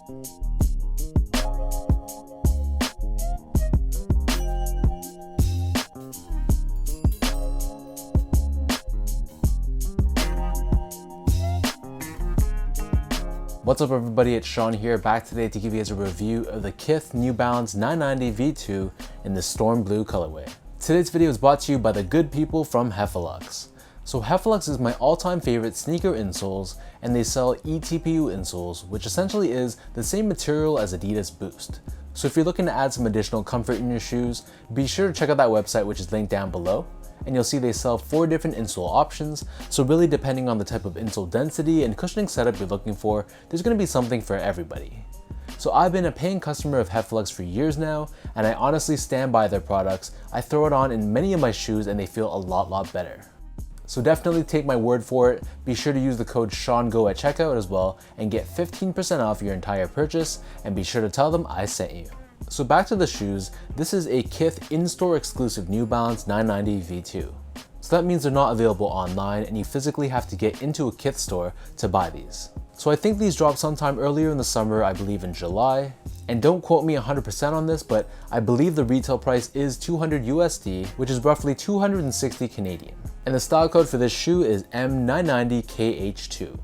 What's up everybody, it's Sean here, back today to give you guys a review of the Kith New Balance 990 V2 in the Storm Blue colorway. Today's video is brought to you by the good people from Heffalux. So Heffalux is my all-time favorite sneaker insoles, and they sell eTPU insoles, which essentially is the same material as Adidas Boost. So if you're looking to add some additional comfort in your shoes, be sure to check out that website, which is linked down below. And you'll see they sell 4 different insole options, so really depending on the type of insole density and cushioning setup you're looking for, there's going to be something for everybody. So I've been a paying customer of Heffalux for years now, and I honestly stand by their products. I throw it on in many of my shoes and they feel a lot better. So definitely take my word for it. Be sure to use the code SEANGO at checkout as well and get 15% off your entire purchase, and be sure to tell them I sent you. So back to the shoes, this is a Kith in-store exclusive New Balance 990 V2. So that means they're not available online and you physically have to get into a Kith store to buy these. So I think these dropped sometime earlier in the summer, I believe in July. And don't quote me 100% on this, but I believe the retail price is 200 USD, which is roughly 260 Canadian. And the style code for this shoe is M990KH2.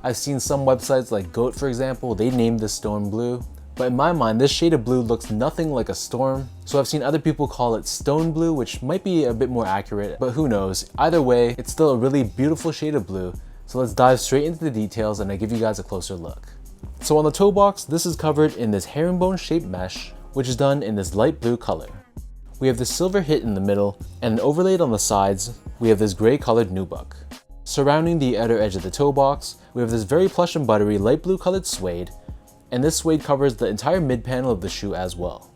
I've seen some websites like GOAT, for example, they named this Storm Blue. But in my mind, this shade of blue looks nothing like a storm. So I've seen other people call it stone blue, which might be a bit more accurate, but who knows. Either way, it's still a really beautiful shade of blue. So let's dive straight into the details and I give you guys a closer look. So on the toe box, this is covered in this herringbone shaped mesh, which is done in this light blue color. We have this silver hit in the middle, and overlaid on the sides, we have this gray colored nubuck. Surrounding the outer edge of the toe box, we have this very plush and buttery light blue colored suede, and this suede covers the entire mid panel of the shoe as well.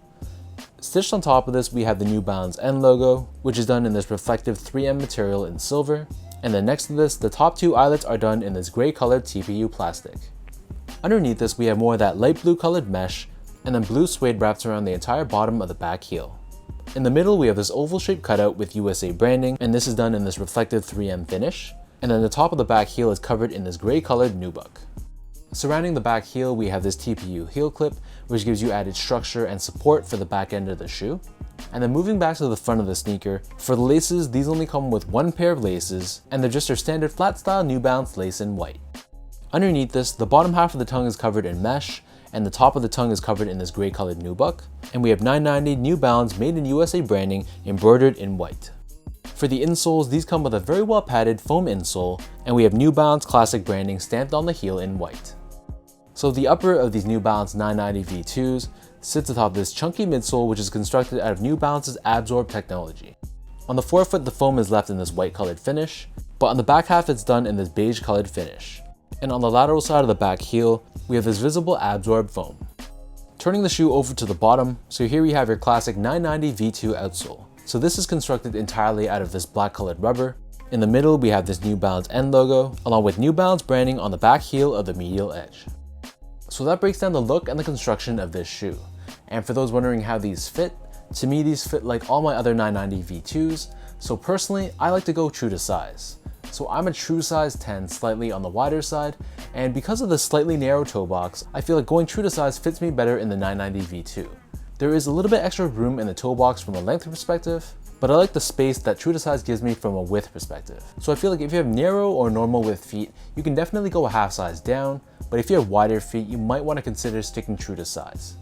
Stitched on top of this, we have the New Balance N logo, which is done in this reflective 3M material in silver, and then next to this, the top 2 eyelets are done in this gray colored TPU plastic. Underneath this, we have more of that light blue colored mesh, and then blue suede wraps around the entire bottom of the back heel. In the middle, we have this oval shaped cutout with USA branding, and this is done in this reflective 3M finish, and then the top of the back heel is covered in this gray colored nubuck. Surrounding the back heel, we have this TPU heel clip, which gives you added structure and support for the back end of the shoe. And then moving back to the front of the sneaker, for the laces, these only come with 1 pair of laces, and they're just your standard flat style New Balance lace in white. Underneath this, the bottom half of the tongue is covered in mesh, and the top of the tongue is covered in this gray colored nubuck, and we have 990 New Balance made in USA branding embroidered in white. For the insoles, these come with a very well padded foam insole, and we have New Balance classic branding stamped on the heel in white. So the upper of these New Balance 990 V2s sits atop this chunky midsole, which is constructed out of New Balance's Absorb technology. On the forefoot, the foam is left in this white colored finish, but on the back half it's done in this beige colored finish. And on the lateral side of the back heel, we have this visible Absorb foam. Turning the shoe over to the bottom, so here we have your classic 990 V2 outsole. So this is constructed entirely out of this black colored rubber. In the middle, we have this New Balance N logo, along with New Balance branding on the back heel of the medial edge. So that breaks down the look and the construction of this shoe. And for those wondering how these fit, to me these fit like all my other 990 V2s, so personally I like to go true to size. So I'm a true size 10, slightly on the wider side, and because of the slightly narrow toe box, I feel like going true to size fits me better in the 990 V2. There is a little bit extra room in the toe box from a length perspective, but I like the space that true to size gives me from a width perspective. So I feel like if you have narrow or normal width feet, you can definitely go a half size down, but if you have wider feet, you might want to consider sticking true to size.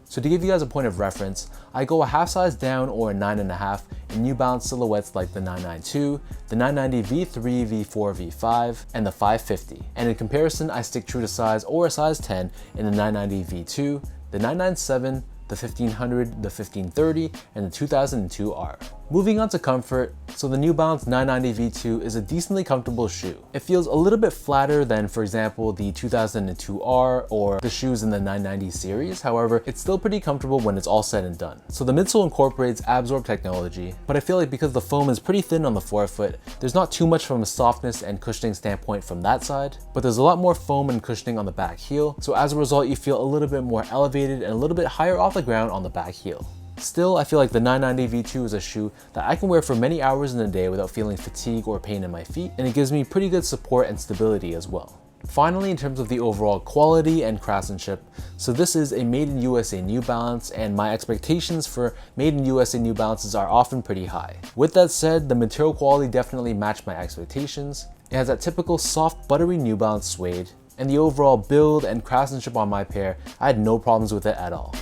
So to give you guys a point of reference, I go a half size down or a 9.5 in New Balance silhouettes like the 992, the 990 V3, V4, V5, and the 550. And in comparison, I stick true to size or a size 10 in the 990 V2, the 997, the 1500, the 1530, and the 2002R. Moving on to comfort, so the New Balance 990 V2 is a decently comfortable shoe. It feels a little bit flatter than, for example, the 2002R or the shoes in the 990 series. However, it's still pretty comfortable when it's all said and done. So the midsole incorporates Absorb technology, but I feel like because the foam is pretty thin on the forefoot, there's not too much from a softness and cushioning standpoint from that side, but there's a lot more foam and cushioning on the back heel. So as a result, you feel a little bit more elevated and a little bit higher off the ground on the back heel. Still, I feel like the 990 V2 is a shoe that I can wear for many hours in a day without feeling fatigue or pain in my feet, and it gives me pretty good support and stability as well. Finally, in terms of the overall quality and craftsmanship, so this is a made in USA New Balance, and my expectations for made in USA New Balances are often pretty high. With that said, the material quality definitely matched my expectations. It has that typical soft, buttery New Balance suede, and the overall build and craftsmanship on my pair, I had no problems with it at all.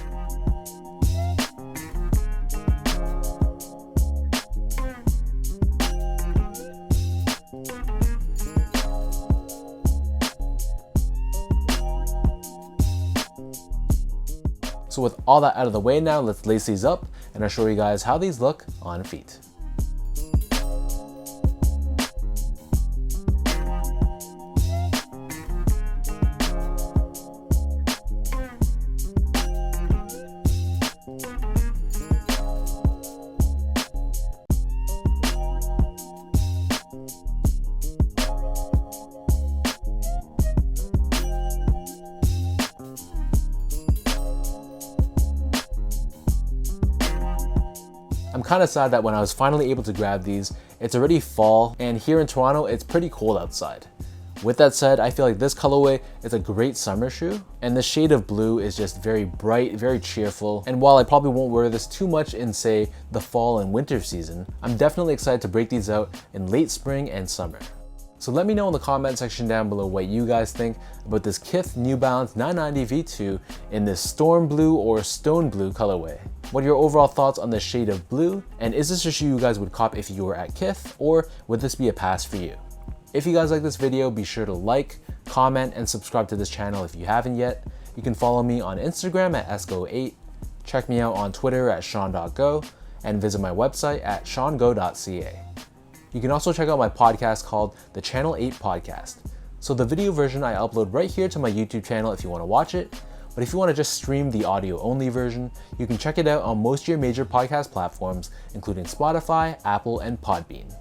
So with all that out of the way now, let's lace these up and I'll show you guys how these look on feet. I'm kind of sad that when I was finally able to grab these, it's already fall, and here in Toronto, it's pretty cold outside. With that said, I feel like this colorway is a great summer shoe, and the shade of blue is just very bright, very cheerful, and while I probably won't wear this too much in, say, the fall and winter season, I'm definitely excited to break these out in late spring and summer. So let me know in the comment section down below what you guys think about this Kith New Balance 990 V2 in this storm blue or stone blue colorway. What are your overall thoughts on the shade of blue? And is this a shoe you guys would cop if you were at Kith, or would this be a pass for you? If you guys like this video, be sure to like, comment, and subscribe to this channel if you haven't yet. You can follow me on Instagram at esco8, check me out on Twitter at sean.go, and visit my website at seango.ca. You can also check out my podcast called the Channel 8 Podcast. So the video version I upload right here to my YouTube channel if you want to watch it, but if you want to just stream the audio only version, you can check it out on most of your major podcast platforms, including Spotify, Apple, and Podbean.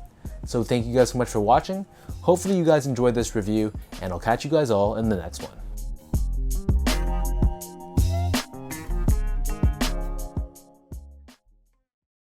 So thank you guys so much for watching. Hopefully you guys enjoyed this review, and I'll catch you guys all in the next one.